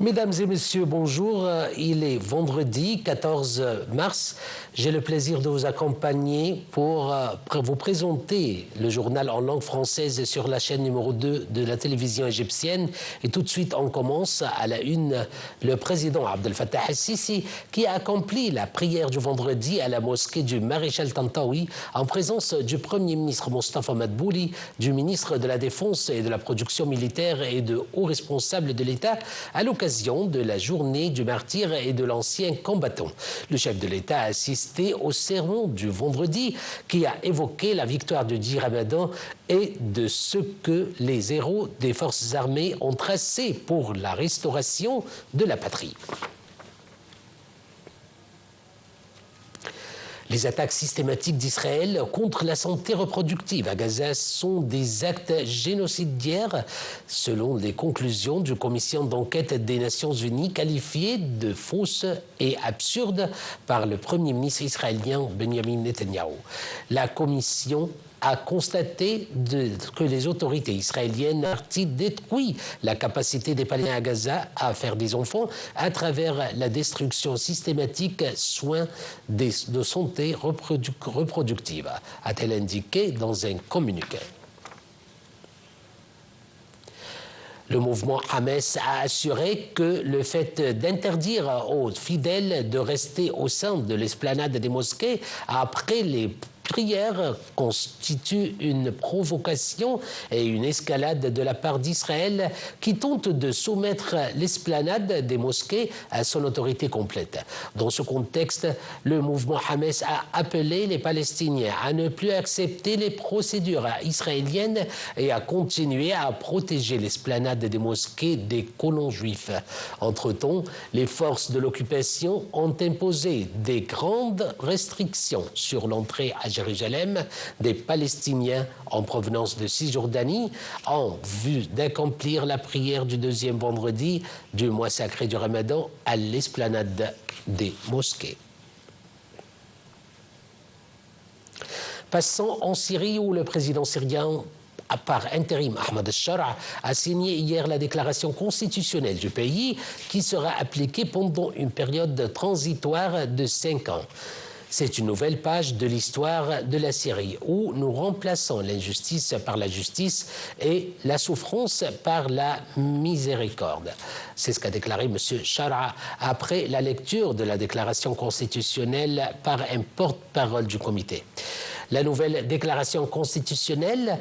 Mesdames et messieurs, bonjour. Il est vendredi 14 mars. J'ai le plaisir de vous accompagner pour vous présenter le journal en langue française sur la chaîne numéro 2 de la télévision égyptienne. Et tout de suite, on commence à la une. Le président Abdel Fattah el-Sisi qui a accompli la prière du vendredi à la mosquée du maréchal Tantawi en présence du Premier ministre Mostafa Madbouli, du ministre de la Défense et de la Production militaire et de hauts responsables de l'État à l'occasion de la journée du martyr et de l'ancien combattant. Le chef de l'État a assisté au sermon du vendredi qui a évoqué la victoire de 10 Ramadan et de ce que les héros des forces armées ont tracé pour la restauration de la patrie. Les attaques systématiques d'Israël contre la santé reproductive à Gaza sont des actes génocidaires, selon les conclusions d'une commission d'enquête des Nations Unies qualifiée de fausses et absurdes par le Premier ministre israélien Benjamin Netanyahou. La commission a constaté que les autorités israéliennes ont détruit la capacité des Palestiniens à Gaza à faire des enfants à travers la destruction systématique soins de santé reproductive, a-t-elle indiqué dans un communiqué. Le mouvement Hamas a assuré que le fait d'interdire aux fidèles de rester au sein de l'esplanade des mosquées après les prière constitue une provocation et une escalade de la part d'Israël qui tente de soumettre l'esplanade des mosquées à son autorité complète. Dans ce contexte, le mouvement Hamas a appelé les Palestiniens à ne plus accepter les procédures israéliennes et à continuer à protéger l'esplanade des mosquées des colons juifs. Entre-temps, les forces de l'occupation ont imposé des grandes restrictions sur l'entrée à Jérusalem des Palestiniens en provenance de Cisjordanie en vue d'accomplir la prière du deuxième vendredi du mois sacré du Ramadan à l'esplanade des mosquées. Passons en Syrie où le président syrien par intérim, Ahmed al-Shara, a signé hier la déclaration constitutionnelle du pays qui sera appliquée pendant une période transitoire de 5 ans. C'est une nouvelle page de l'histoire de la Syrie où nous remplaçons l'injustice par la justice et la souffrance par la miséricorde. C'est ce qu'a déclaré M. Shara après la lecture de la déclaration constitutionnelle par un porte-parole du comité. La nouvelle déclaration constitutionnelle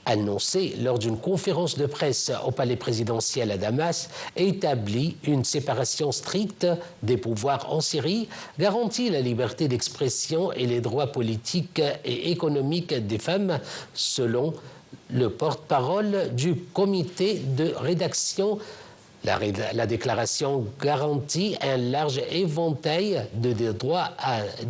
annoncé lors d'une conférence de presse au palais présidentiel à Damas, établit une séparation stricte des pouvoirs en Syrie, garantit la liberté d'expression et les droits politiques et économiques des femmes, selon le porte-parole du comité de rédaction. La déclaration garantit un large éventail de droits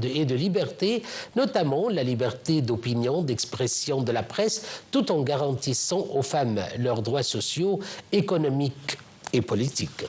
et de libertés, notamment la liberté d'opinion, d'expression de la presse, tout en garantissant aux femmes leurs droits sociaux, économiques et politiques.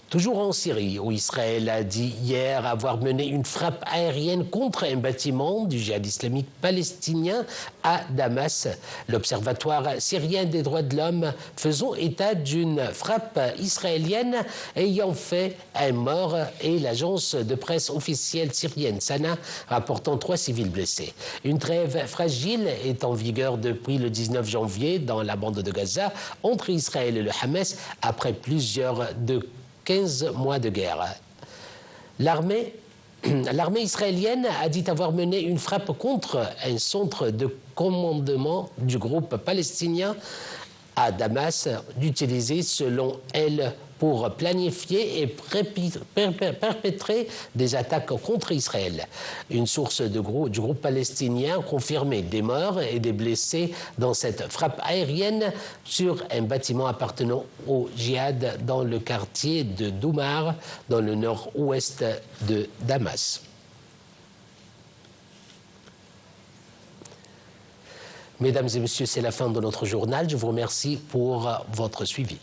Toujours en Syrie, où Israël a dit hier avoir mené une frappe aérienne contre un bâtiment du djihad islamique palestinien à Damas. L'Observatoire syrien des droits de l'homme faisant état d'une frappe israélienne ayant fait un mort et l'agence de presse officielle syrienne Sana rapportant 3 civils blessés. Une trêve fragile est en vigueur depuis le 19 janvier dans la bande de Gaza entre Israël et le Hamas après plusieurs de 15 mois de guerre. L'armée israélienne a dit avoir mené une frappe contre un centre de commandement du groupe palestinien à Damas, utilisé selon elle pour planifier et perpétrer des attaques contre Israël. Une source du groupe palestinien confirmait des morts et des blessés dans cette frappe aérienne sur un bâtiment appartenant au djihad dans le quartier de Doumar, dans le nord-ouest de Damas. Mesdames et messieurs, c'est la fin de notre journal. Je vous remercie pour votre suivi.